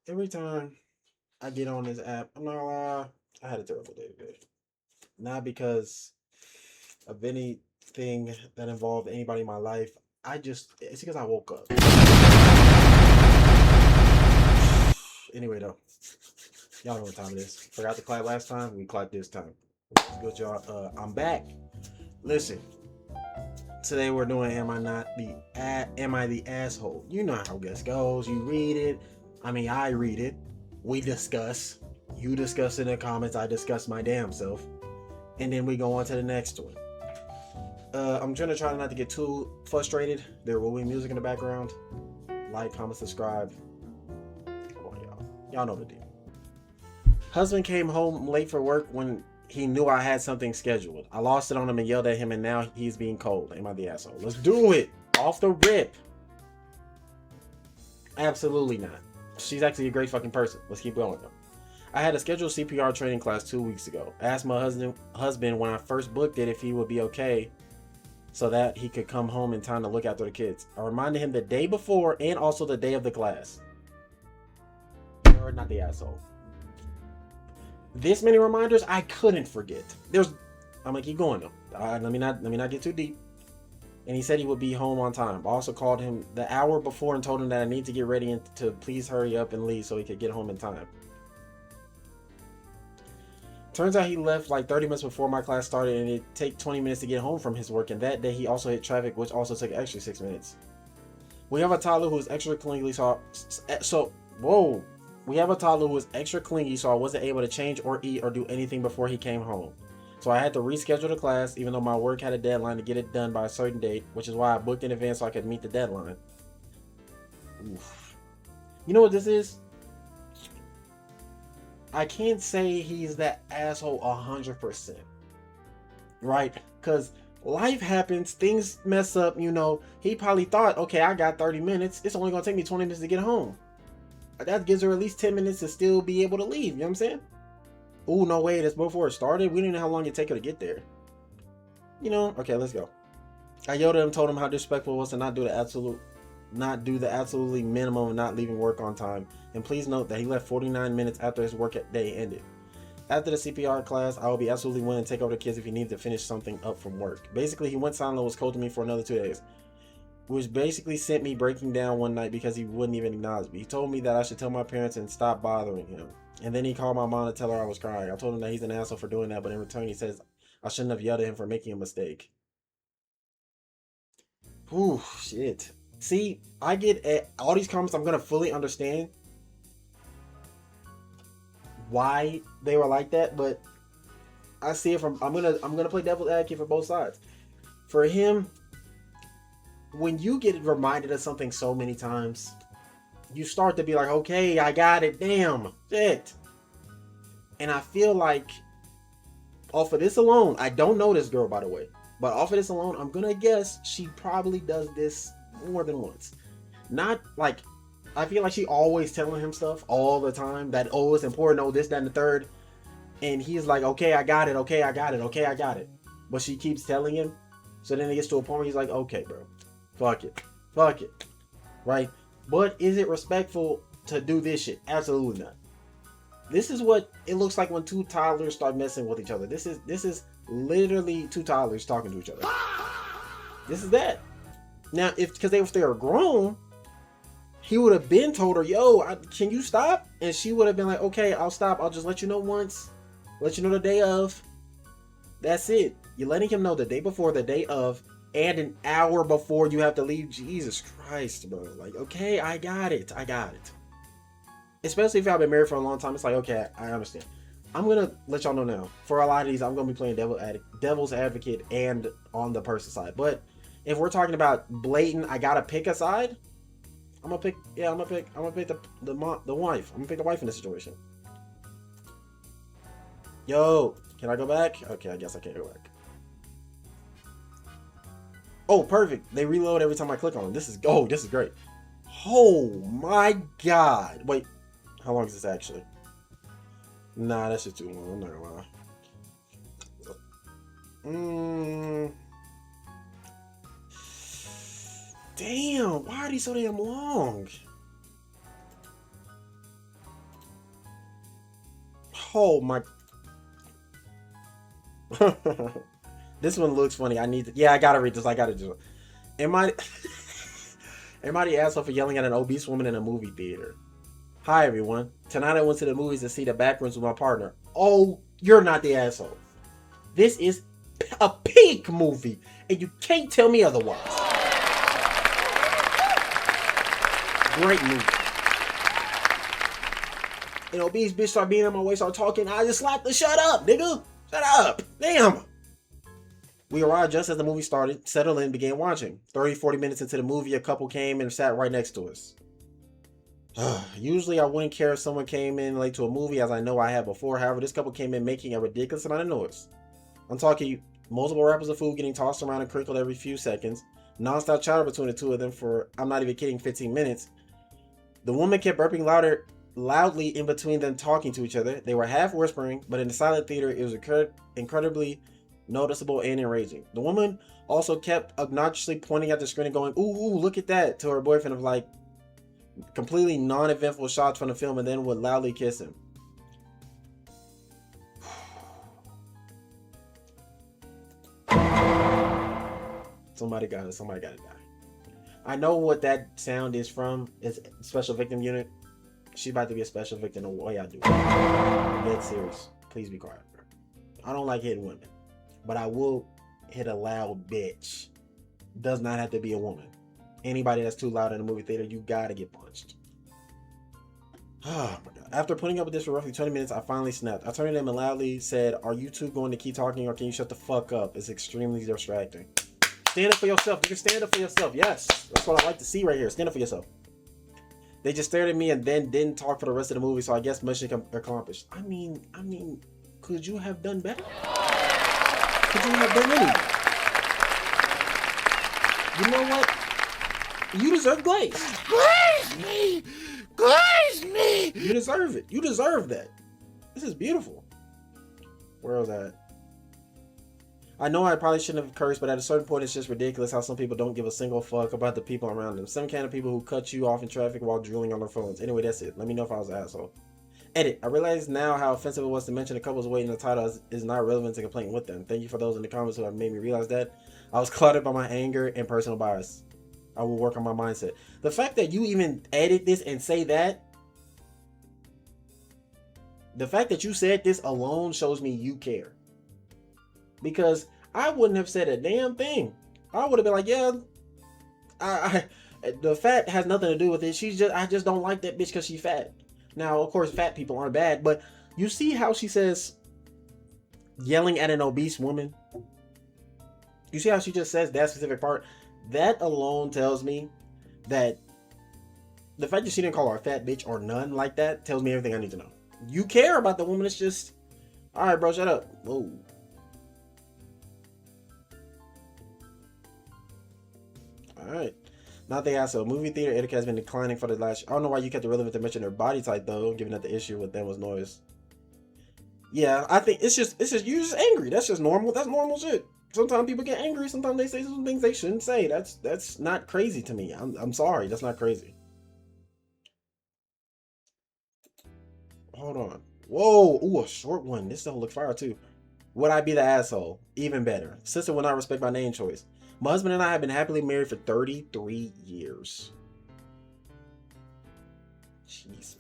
Every time I get on this app, I'm not gonna lie, I had a terrible day today. Not because of anything that involved anybody in my life. It's because I woke up. Anyway, though, y'all know what time it is. Forgot to clap last time. We clapped this time. Good y'all. I'm back. Listen, today we're doing Am I the asshole? You know how this goes. You read it. I mean, I read it. We discuss. You discuss in the comments. I discuss my damn self, and then we go on to the next one. I'm trying to try not to get too frustrated. There will be music in the background. Like, comment, subscribe. Come on, y'all. Y'all know the deal. Husband came home late for work when he knew I had something scheduled. I lost it on him and yelled at him, and now he's being cold. Am I the asshole? Let's do it. Off the rip. Absolutely not. She's actually a great fucking person. Let's keep going though. I had a scheduled CPR training class 2 weeks ago. I asked my husband when I first booked it if he would be okay so that he could come home in time to look after the kids. I reminded him the day before and also the day of the class. You're not the asshole. This many reminders, I couldn't forget. I'm gonna keep going though. Let me not get too deep. And he said he would be home on time. I also called him the hour before and told him that I need to get ready and to please hurry up and leave so he could get home in time. Turns out he left like 30 minutes before my class started, and it'd take 20 minutes to get home from his work, and that day he also hit traffic, which also took an extra 6 minutes. We have a toddler who is extra clingy, we have a toddler who is extra clingy, so I wasn't able to change or eat or do anything before he came home. So I had to reschedule the class, even though my work had a deadline to get it done by a certain date, which is why I booked in advance so I could meet the deadline. Oof. You know what this is? I can't say he's that asshole 100%. Right? Because life happens, things mess up, He probably thought, okay, I got 30 minutes. It's only going to take me 20 minutes to get home. That gives her at least 10 minutes to still be able to leave. You know what I'm saying? Oh, no way. That's before it started. We didn't know how long it'd take her to get there. Okay, let's go. I yelled at him, told him how disrespectful it was to not do the absolutely minimum of not leaving work on time. And please note that he left 49 minutes after his work day ended. After the CPR class, I will be absolutely willing to take over the kids if he needs to finish something up from work. Basically, he went silent and was cold to me for another 2 days, which basically sent me breaking down one night because he wouldn't even acknowledge me. He told me that I should tell my parents and stop bothering him. And then he called my mom to tell her I was crying. I told him that he's an asshole for doing that, but in return he says I shouldn't have yelled at him for making a mistake. Ooh, shit. See, I get at all these comments. I'm gonna fully understand why they were like that, but I see it from. I'm gonna play devil's advocate for both sides. For him, when you get reminded of something so many times, you start to be like, okay, I got it. Damn, shit. And I feel like off of this alone, I don't know this girl, by the way, but off of this alone, I'm gonna guess she probably does this more than once. Not like, I feel like she always telling him stuff all the time that, oh, it's important, oh, this, that, and the third. And he's like, okay, I got it, okay, I got it, okay, I got it. But she keeps telling him. So then it gets to a point where he's like, okay, bro, fuck it, right? But is it respectful to do this shit? Absolutely not. This is what it looks like when two toddlers start messing with each other. This is literally two toddlers talking to each other. This is that. Now, if they were grown, he would have been told her, yo, can you stop? And she would have been like, okay, I'll stop. I'll just let you know once. Let you know the day of. That's it. You're letting him know the day before, the day of, and an hour before you have to leave. Jesus Christ, bro. Like, okay, I got it. Especially if y'all been married for a long time. It's like, okay, I understand. I'm going to let y'all know now. For a lot of these, I'm going to be playing devil's advocate and on the person side. But if we're talking about blatant, I got to pick a side, I'm gonna pick the wife. I'm gonna pick the wife in this situation. Yo, can I go back? Okay, I guess I can't go back. Oh, perfect. They reload every time I click on them. This is great. Oh my god. Wait, how long is this actually? Nah, that's just too long. I'm not gonna lie. Damn, why are these so damn long? Oh my. This one looks funny. Yeah, I gotta read this. I gotta do it. Am I the asshole for yelling at an obese woman in a movie theater? Hi everyone. Tonight I went to the movies to see The Backrooms with my partner. Oh, you're not the asshole. This is a pig movie, and you can't tell me otherwise. Great movie. An obese bitch started being on my way, started talking. I just slapped the shut up, nigga. Shut up. Damn. We arrived just as the movie started, settled in, began watching. 30-40 minutes into the movie, a couple came and sat right next to us. Usually I wouldn't care if someone came in late to a movie, as I know I have before. However, this couple came in making a ridiculous amount of noise. I'm talking multiple wrappers of food getting tossed around and crinkled every few seconds. Non-stop chatter between the two of them for, I'm not even kidding, 15 minutes. The woman kept burping loudly in between them talking to each other. They were half whispering, but in the silent theater, it was incredibly noticeable and enraging. The woman also kept obnoxiously pointing at the screen and going, ooh, look at that, to her boyfriend of like completely non-eventful shots from the film, and then would loudly kiss him. Somebody got to die. I know what that sound is from. It's Special Victim Unit. She's about to be a special victim the way I do it. I'm dead serious. Please be quiet. I don't like hitting women, but I will hit a loud bitch. Does not have to be a woman. Anybody that's too loud in a movie theater, you gotta get punched. Oh my god. After putting up with this for roughly 20 minutes, I finally snapped. I turned to them and loudly said, are you two going to keep talking, or can you shut the fuck up? It's extremely distracting. Stand up for yourself. You can stand up for yourself. Yes. That's what I like to see right here. Stand up for yourself. They just stared at me and then didn't talk for the rest of the movie, so I guess mission accomplished. I mean, could you have done better? Could you have done anything? You know what? You deserve glaze. Glaze me! Glaze me! You deserve it. You deserve that. This is beautiful. Where was that? I know I probably shouldn't have cursed, but at a certain point, it's just ridiculous how some people don't give a single fuck about the people around them. Some kind of people who cut you off in traffic while drooling on their phones. Anyway, that's it. Let me know if I was an asshole. Edit. I realize now how offensive it was to mention the couples away in the title is not relevant to complain with them. Thank you for those in the comments who have made me realize that. I was clouded by my anger and personal bias. I will work on my mindset. The fact that you even edit this and say that, the fact that you said this alone shows me you care. Because I wouldn't have said a damn thing. I would have been like, yeah, the fat has nothing to do with it. I just don't like that bitch because she's fat. Now, of course, fat people aren't bad, but you see how she says yelling at an obese woman? You see how she just says that specific part? That alone tells me that the fact that she didn't call her a fat bitch or none like that tells me everything I need to know. You care about the woman. It's just, all right, bro, shut up. Whoa. Alright. Not the asshole. Movie theater etiquette has been declining for the last... I don't know why you kept it relevant to mention their body type though, given that the issue with them was noise. Yeah, I think it's just you're just angry. That's just normal. That's normal shit. Sometimes people get angry. Sometimes they say some things they shouldn't say. That's not crazy to me. I'm sorry. That's not crazy. Hold on. Whoa. Ooh, a short one. This don't look fire too. Would I be the asshole? Even better. Sister would not respect my name choice. My husband and I have been happily married for 33 years. Jeez.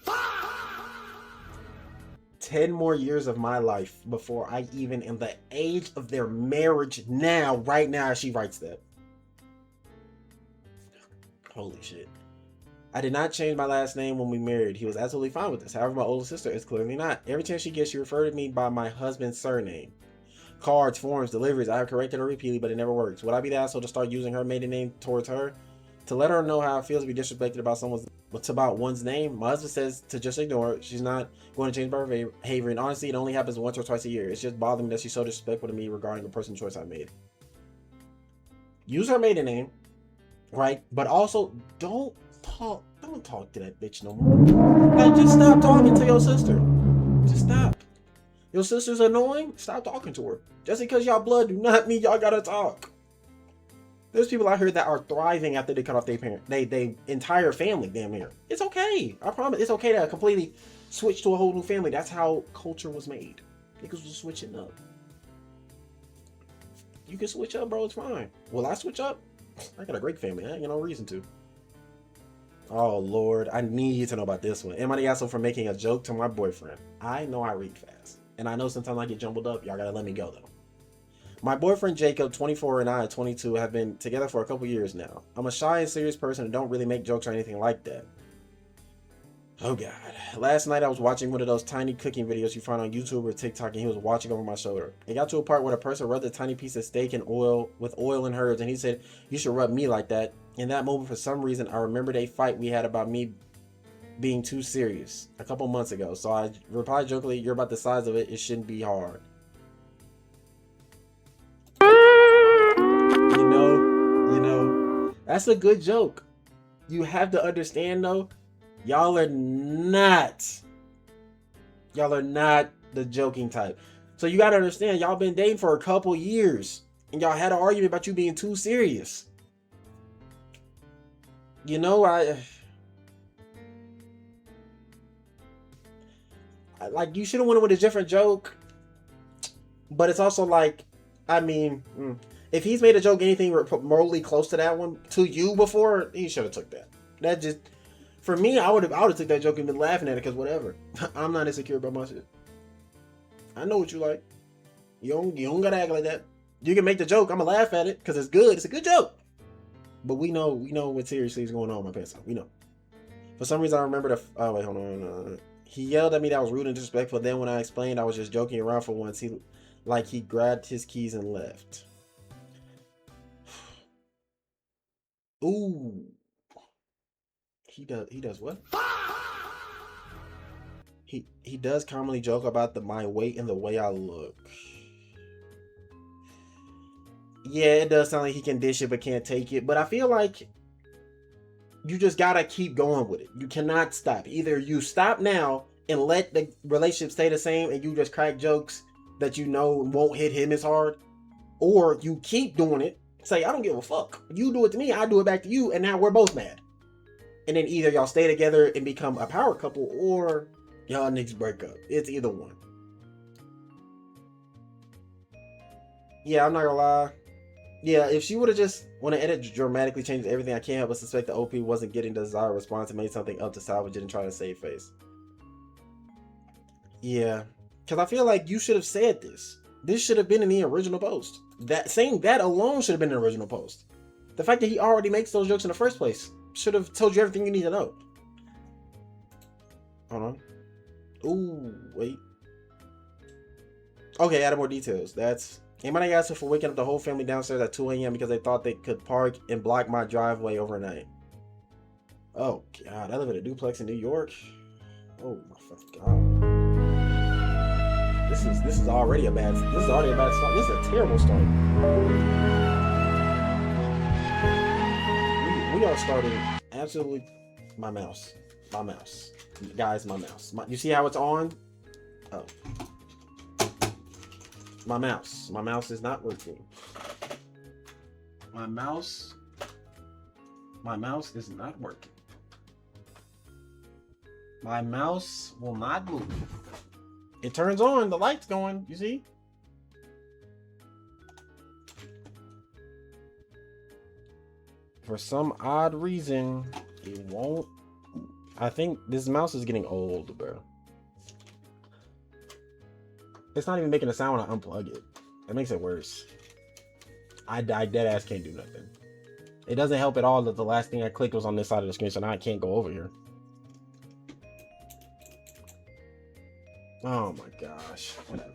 10 more years of my life before I even am the age of their marriage now, right now, as she writes that. Holy shit. I did not change my last name when we married. He was absolutely fine with this. However, my older sister is clearly not. Every chance she gets, she referred to me by my husband's surname. Cards, forms, deliveries. I have corrected her repeatedly, but it never works. Would I be the asshole to start using her maiden name towards her? To let her know how it feels to be disrespected about one's name? My husband says to just ignore it. She's not going to change her behavior, and honestly, it only happens once or twice a year. It's just bothering me that she's so disrespectful to me regarding the personal choice I made. Use her maiden name, right? But also, don't talk to that bitch no more. Like, just stop talking to your sister. Just stop. Your sister's annoying? Stop talking to her. Just because y'all blood do not mean y'all gotta talk. There's people out here that are thriving after they cut off their parent, they entire family damn near. It's okay. I promise. It's okay to completely switch to a whole new family. That's how culture was made. Niggas was switching up. You can switch up, bro. It's fine. Will I switch up? I got a great family. I ain't got no reason to. Oh, Lord. I need to know about this one. Am I the asshole for making a joke to my boyfriend? I know I read fast. And I know sometimes I get jumbled up. Y'all gotta let me go, though. My boyfriend Jacob, 24, and I, 22, have been together for a couple years now. I'm a shy and serious person and don't really make jokes or anything like that. Oh, God. Last night I was watching one of those tiny cooking videos you find on YouTube or TikTok, and he was watching over my shoulder. It got to a part where the person rubbed a tiny piece of steak in oil with oil and herbs, and he said, "You should rub me like that." In that moment, for some reason, I remembered a fight we had about me being too serious a couple months ago. So I replied jokingly, "You're about the size of it. It shouldn't be hard." You know, that's a good joke. You have to understand, though, y'all are not the joking type. So you got to understand, y'all been dating for a couple years, and y'all had an argument about you being too serious. You know, I like, you should have went with a different joke. But it's also like, I mean, if he's made a joke anything remotely close to that one to you before, he should have took that. That just, for me, I would have took that joke and been laughing at it, because whatever. I'm not insecure about my shit. I know what you like. You don't gotta act like that. You can make the joke. I'm gonna laugh at it because it's good. It's a good joke. But we know what seriously is going on in my pants. We know. For some reason, I remember oh wait, hold on. He yelled at me that I was rude and disrespectful. Then when I explained I was just joking around for once, he grabbed his keys and left. Ooh. He does what? He does commonly joke about my weight and the way I look. Yeah, it does sound like he can dish it but can't take it. But I feel like you just gotta keep going with it. You cannot stop. Either you stop now and let the relationship stay the same and you just crack jokes that you know won't hit him as hard, or you keep doing it. Say, I don't give a fuck. You do it to me, I do it back to you, and now we're both mad. And then either y'all stay together and become a power couple, or y'all niggas break up. It's either one. Yeah, I'm not gonna lie. Yeah, if she would have just, when the edit dramatically changed everything, I can't help but suspect the OP wasn't getting the desired response and made something up to salvage it and try to save face. Yeah, because I feel like you should have said this. This should have been in the original post. Saying that alone should have been in the original post. The fact that he already makes those jokes in the first place should have told you everything you need to know. Hold on. Ooh, wait. Okay, added more details. That's... Anybody asked her for waking up the whole family downstairs at 2 a.m. because they thought they could park and block my driveway overnight. Oh, God. I live in a duplex in New York. Oh, my fucking God. This is already a bad start. This is a terrible start. We are starting absolutely... My mouse. Guys, my mouse. You see how it's on? Oh. My mouse is not working. My mouse is not working. My mouse will not move. It turns on, the light's going, you see? For some odd reason, it won't. I think this mouse is getting old, bro. It's not even making a sound when I unplug it. It makes it worse. I dead ass can't do nothing. It doesn't help at all that the last thing I clicked was on this side of the screen, so now I can't go over here. Oh my gosh. Whatever.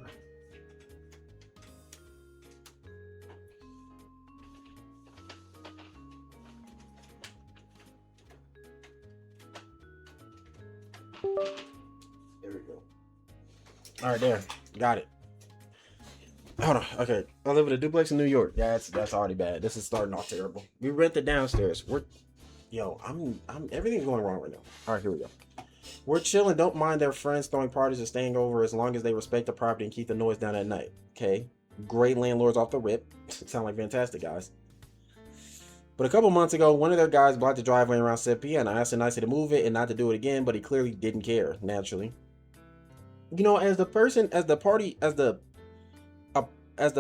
There we go. Alright, there. Got it. Hold on. Okay. I live in a duplex in New York. Yeah, that's already bad. This is starting off terrible. We rent the downstairs. I'm everything's going wrong right now. Alright, here we go. We're chilling, don't mind their friends throwing parties and staying over as long as they respect the property and keep the noise down at night. Okay. Great landlords off the rip. Sound like fantastic guys. But a couple months ago, one of their guys blocked the driveway around 7 p.m. I asked him nicely to move it and not to do it again, but he clearly didn't care, naturally. you know, as the person, as the party, as the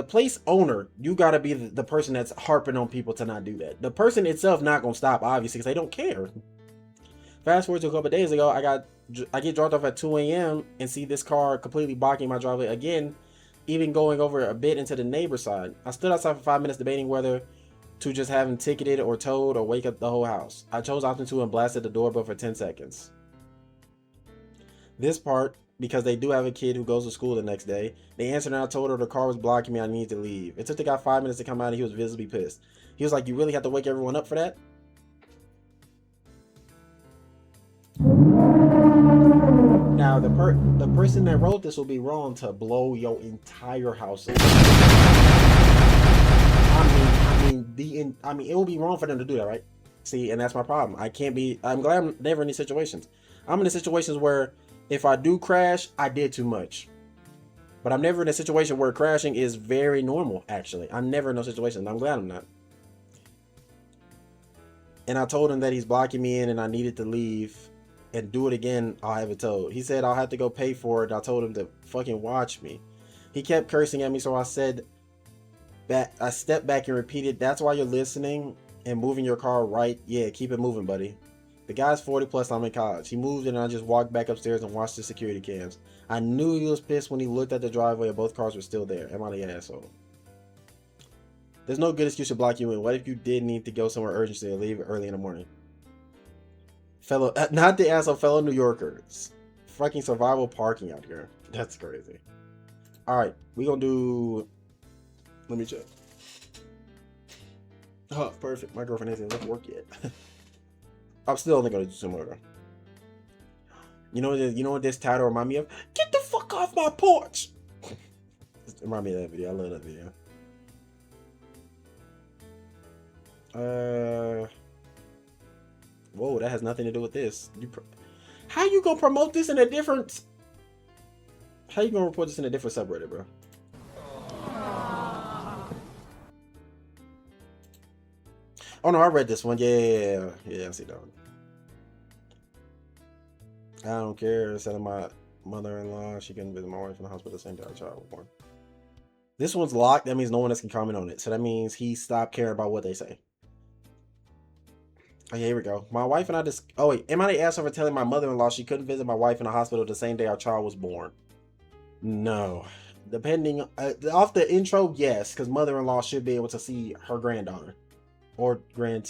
place owner, you gotta be the person that's harping on people to not do that. The person itself not gonna stop, obviously, because they don't care. Fast forward to a couple of days ago, I get dropped off at 2 a.m. and see this car completely blocking my driveway again, even going over a bit into the neighbor's side. I stood outside for 5 minutes debating whether to just have him ticketed or towed or wake up the whole house. I chose option 2 and blasted the doorbell for 10 seconds. This part, because they do have a kid who goes to school the next day. They answered and I told her the car was blocking me, I needed to leave. It took the guy 5 minutes to come out and he was visibly pissed. He was like, you really have to wake everyone up for that? Now, the person that wrote this will be wrong to blow your entire house up. I mean, it will be wrong for them to do that, right? See, and that's my problem. I'm glad I'm never in these situations. I'm in the situations where if I do crash, I did too much. But I'm never in a situation where crashing is very normal, actually. I'm never in those situations. I'm glad I'm not. And I told him that he's blocking me in and I needed to leave and do it again, I'll have it towed. He said I'll have to go pay for it. I told him to fucking watch me. He kept cursing at me, so I said that I stepped back and repeated, that's why you're listening and moving your car right. Yeah, keep it moving, buddy. The guy's 40 plus, I'm in college. He moved and I just walked back upstairs and watched the security cams. I knew he was pissed when he looked at the driveway and both cars were still there. Am I the asshole? There's no good excuse to block you in. What if you did need to go somewhere urgently or leave early in the morning? Fellow, not the asshole, fellow New Yorkers. Fucking survival parking out here. That's crazy. Alright, we gonna do... Let me check. Oh, perfect. My girlfriend hasn't left work yet. I'm still only gonna do some more. You know what this title remind me of? Get the fuck off my porch! Remind me of that video. I love that video. Whoa, that has nothing to do with this. How you gonna promote this in a different... How you gonna report this in a different subreddit, bro? Oh no, I read this one. Yeah, I see that one. I don't care. Instead of my mother-in-law, she couldn't visit my wife in the hospital the same day our child was born. This one's locked. That means no one else can comment on it. So that means he stopped caring about what they say. Oh, yeah, here we go. My wife and I just... Oh, wait. Am I the asshole for telling my mother-in-law she couldn't visit my wife in the hospital the same day our child was born? No. Depending... off the intro, yes. Because mother-in-law should be able to see her granddaughter. Or her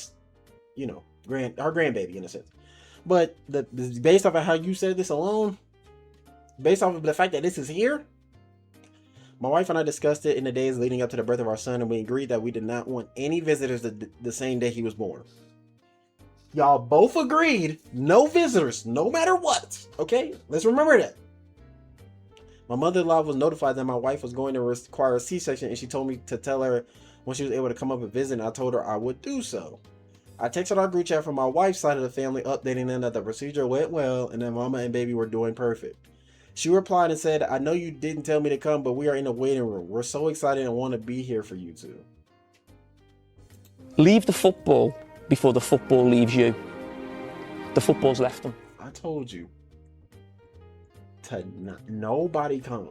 grandbaby, in a sense. But based off of how you said this alone, based off of the fact that this is here, my wife and I discussed it in the days leading up to the birth of our son, and we agreed that we did not want any visitors the same day he was born. Y'all both agreed, no visitors, no matter what. Okay, let's remember that. My mother-in-law was notified that my wife was going to require a C-section, and she told me to tell her when she was able to come up and visit, and I told her I would do so. I texted our group chat from my wife's side of the family, updating them that the procedure went well and that mama and baby were doing perfect. She replied and said, I know you didn't tell me to come, but we are in the waiting room. We're so excited and want to be here for you two. Leave the football before the football leaves you. The football's left them. I told you to nobody come.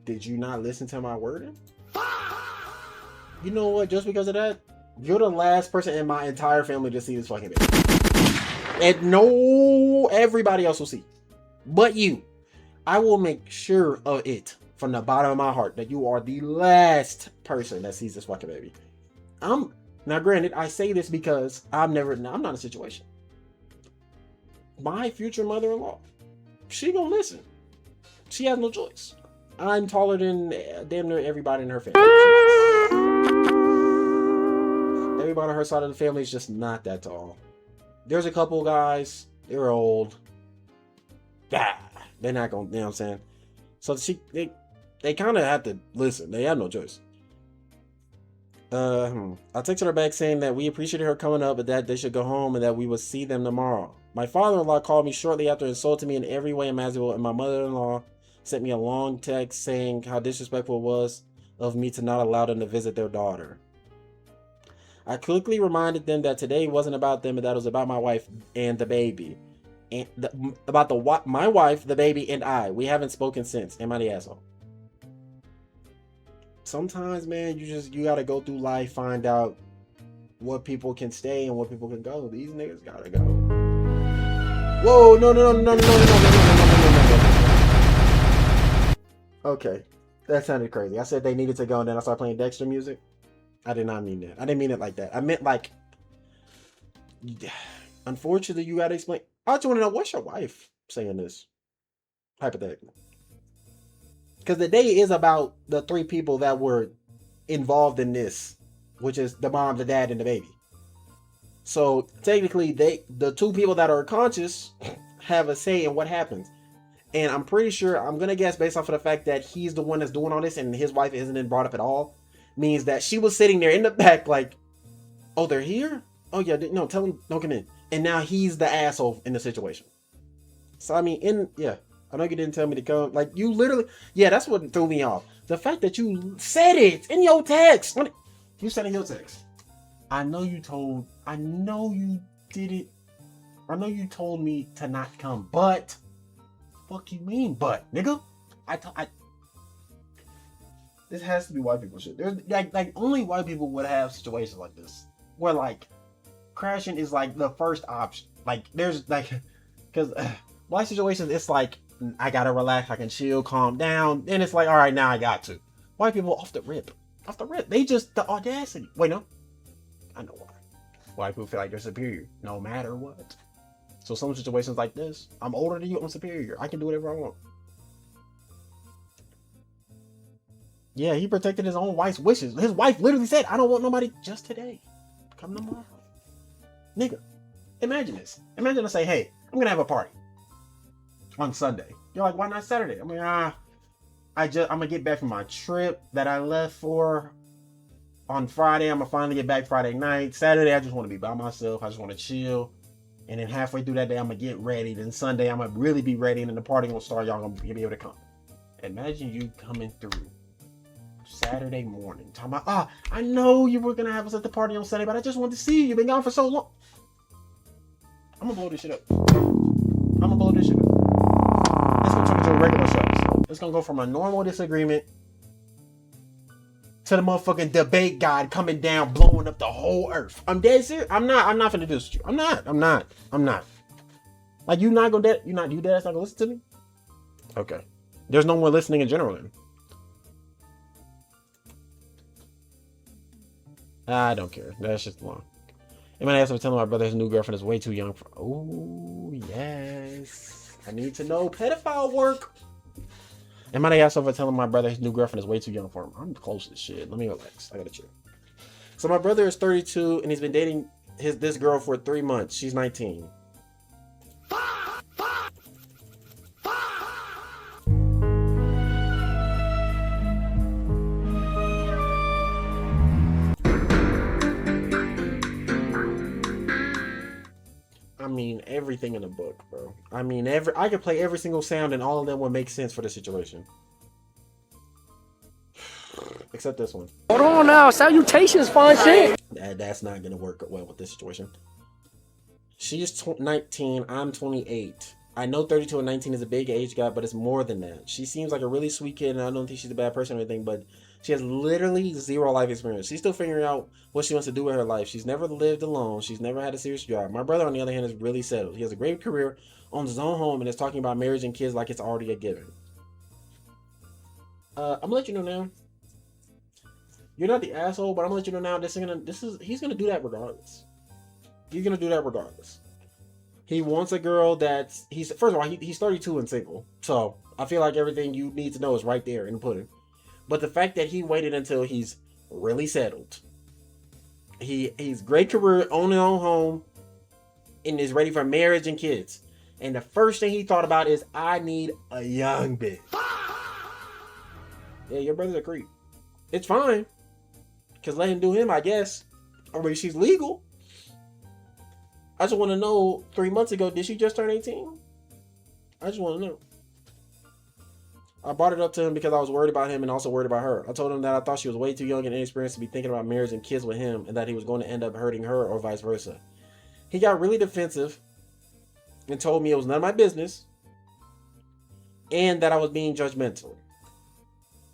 Did you not listen to my wording? You know what? Just because of that, you're the last person in my entire family to see this fucking baby. And no, everybody else will see. But you. I will make sure of it from the bottom of my heart that you are the last person that sees this fucking baby. Now granted, I say this because I'm not in a situation. My future mother-in-law, she gonna listen. She has no choice. I'm taller than damn near everybody in her family. Everybody on her side of the family is just not that tall. There's a couple guys, they're old. They're not gonna, you know what I'm saying? So they kind of have to listen. They have no choice. I texted her back saying that we appreciated her coming up, but that they should go home and that we would see them tomorrow. My father-in-law called me shortly after, insulting me in every way imaginable, and my mother-in-law sent me a long text saying how disrespectful it was of me to not allow them to visit their daughter. I quickly reminded them that today wasn't about them and that it was about my wife and the baby. and about my wife, the baby, and I. We haven't spoken since. Am I the asshole? Sometimes, man, you gotta go through life, find out what people can stay and what people can go. These niggas gotta go. Whoa, no. Okay, that sounded crazy. I said they needed to go, and then I started playing Dexter music. I did not mean that. I didn't mean it like that. I meant like, unfortunately, you gotta explain. I just want to know, what's your wife saying this? Hypothetically. Because the day is about the 3 people that were involved in this, which is the mom, the dad, and the baby. So technically, the 2 people that are conscious have a say in what happens. And I'm pretty sure, I'm gonna guess based off of the fact that he's the one that's doing all this and his wife isn't brought up at all, means that she was sitting there in the back like, oh, they're here? Oh yeah, no, tell them don't come in. And now he's the asshole in the situation. So I mean, I know you didn't tell me to come. Like, you literally, that's what threw me off. The fact that you said it in your text. You said in your text. I know you did it. I know you told me to not come, but fuck you mean, but nigga? This has to be white people shit. There's like only white people would have situations like this where like crashing is like the first option. Like there's like, because white situations, it's like I gotta relax, I can chill, calm down, and it's like, all right, now I got to. White people off the rip, they just, the audacity. Wait, no, I know why. White people feel like they're superior no matter what. So some situations like this, I'm older than you, I'm superior, I can do whatever I want. Yeah, he protected his own wife's wishes. His wife literally said, I don't want nobody just today. Come tomorrow. Nigga, imagine this. Imagine I say, hey, I'm gonna have a party on Sunday. You're like, why not Saturday? I mean, I'm gonna get back from my trip that I left for on Friday. I'm gonna finally get back Friday night. Saturday, I just want to be by myself. I just want to chill. And then halfway through that day, I'm gonna get ready. Then Sunday, I'm gonna really be ready, and then the party gonna start. Y'all gonna be able to come. Imagine you coming through Saturday morning, talking about, I know you were gonna have us at the party on Sunday, but I just wanted to see you. You've been gone for so long. I'm gonna blow this shit up. It's gonna turn into a regular show. It's gonna go from a normal disagreement to the motherfucking debate god coming down, blowing up the whole earth. I'm dead serious. I'm not finna do this with you. I'm not. Like, you dead ass not gonna listen to me? Okay. There's no more listening in general then. I don't care. That's just long. And my ass was telling my brother his new girlfriend is way too young for. Oh yes, I need to know pedophile work. And my ass over telling my brother his new girlfriend is way too young for him. I'm close as shit. Let me relax. I gotta chill. So my brother is 32 and he's been dating this girl for 3 months. She's 19. I mean, everything in the book, bro. I mean, I could play every single sound and all of them would make sense for the situation. Except this one. Hold on now, salutations, fine shit. That's not gonna work well with this situation. She's 19, I'm 28. I know 32 and 19 is a big age gap, but it's more than that. She seems like a really sweet kid, and I don't think she's a bad person or anything, but she has literally zero life experience. She's still figuring out what she wants to do with her life. She's never lived alone. She's never had a serious job. My brother, on the other hand, is really settled. He has a great career, owns his own home, and is talking about marriage and kids like it's already a given. I'm gonna let you know now. You're not the asshole, but I'm gonna let you know now. He's gonna do that regardless. He's gonna do that regardless. He wants a girl that's first of all, he's 32 and single. So I feel like everything you need to know is right there in the pudding. But the fact that he waited until he's really settled, he's great career, owning his own home, and is ready for marriage and kids. And the first thing he thought about is, I need a young bitch. Yeah, your brother's a creep. It's fine. Because let him do him, I guess. I mean, she's legal. I just want to know, 3 months ago, did she just turn 18? I just want to know. I brought it up to him because I was worried about him and also worried about her. I told him that I thought she was way too young and inexperienced to be thinking about marriage and kids with him, and that he was going to end up hurting her or vice versa. He got really defensive and told me it was none of my business and that I was being judgmental.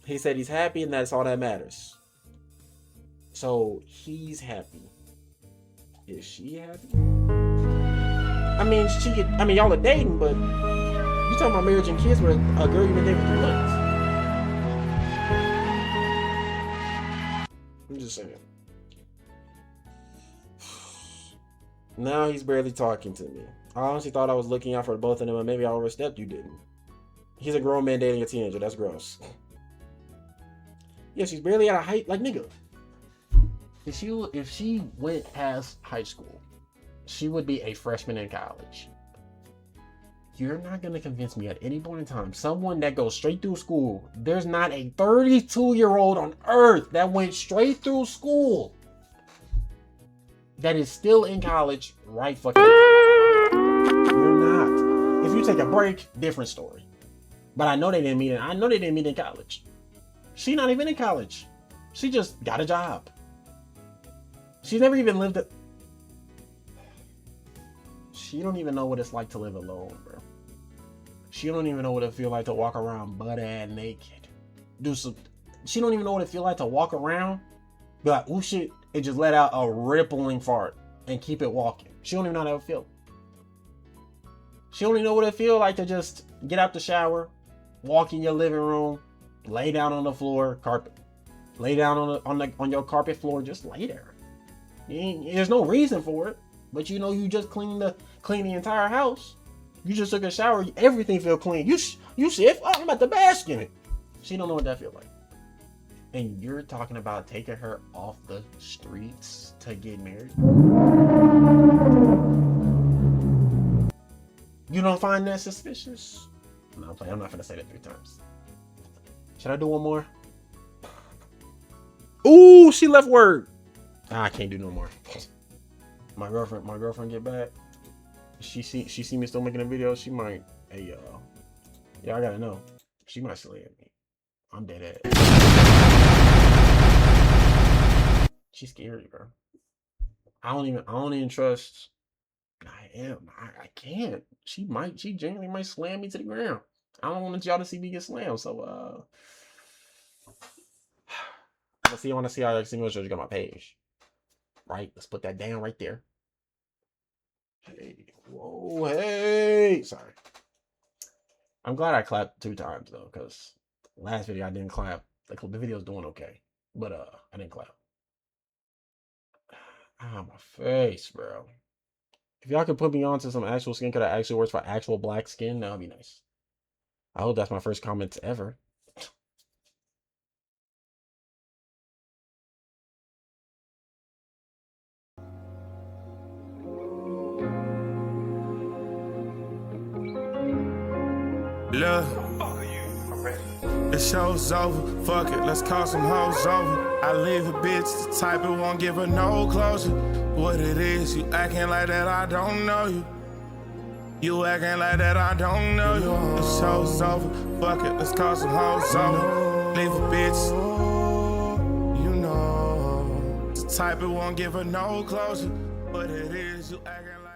He said he's happy and that's all that matters. So he's happy. Is she happy? I mean, y'all are dating, but you talking about marriage and kids with a girl you've been dating for 3 months. I'm just saying. Now he's barely talking to me. I honestly thought I was looking out for both of them, and maybe I overstepped. You didn't. He's a grown man dating a teenager. That's gross. Yeah, she's barely at a height. Like, nigga. If she went past high school, she would be a freshman in college. You're not going to convince me at any point in time, someone that goes straight through school, there's not a 32-year-old on earth that went straight through school that is still in college right fucking now. You're not. If you take a break, different story. But I know they didn't meet in college. She's not even in college. She just got a job. She's never even lived it. She don't even know what it's like to live alone, bro. She don't even know what it feel like to walk around butt-ass naked. She don't even know what it feel like to walk around, be like, oh shit, and just let out a rippling fart and keep it walking. She don't even know how that feel. She don't even know what it feel like to just get out the shower, walk in your living room, lay down on the floor, carpet. Lay down on your carpet floor, just lay there. There's no reason for it, but you know you just clean the entire house. You just took a shower, everything feel clean. You said, oh, I'm about to bask in it. She don't know what that feel like. And you're talking about taking her off the streets to get married? You don't find that suspicious? No, I'm not gonna say that 3 times. Should I do one more? Ooh, she left word. I can't do no more. My girlfriend get back. She see me still making a video. She might, hey yeah, I gotta know. She might slay at me. I'm dead ass. She's scary, bro. I don't even trust. I can't. She genuinely might slam me to the ground. I don't want y'all to see me get slammed. So I want to see how single shows you got my page. Right? Let's put that down right there. Hey, whoa, hey. Sorry. I'm glad I clapped 2 times though, because last video I didn't clap. Like the video's doing okay, but I didn't clap. Ah, my face, bro. If y'all could put me on to some actual skincare that actually works for actual black skin, that would be nice. I hope that's my first comments ever. Look, the show's over, fuck it, let's call some hoes over. I leave a bitch the type it won't give her no closure. What it is, you acting like that, I don't know you. You acting like that, I don't know you. The show's over, fuck it, let's call some hoes over. Leave a bitch, you know, the type it won't give her no closure. What it is, you acting like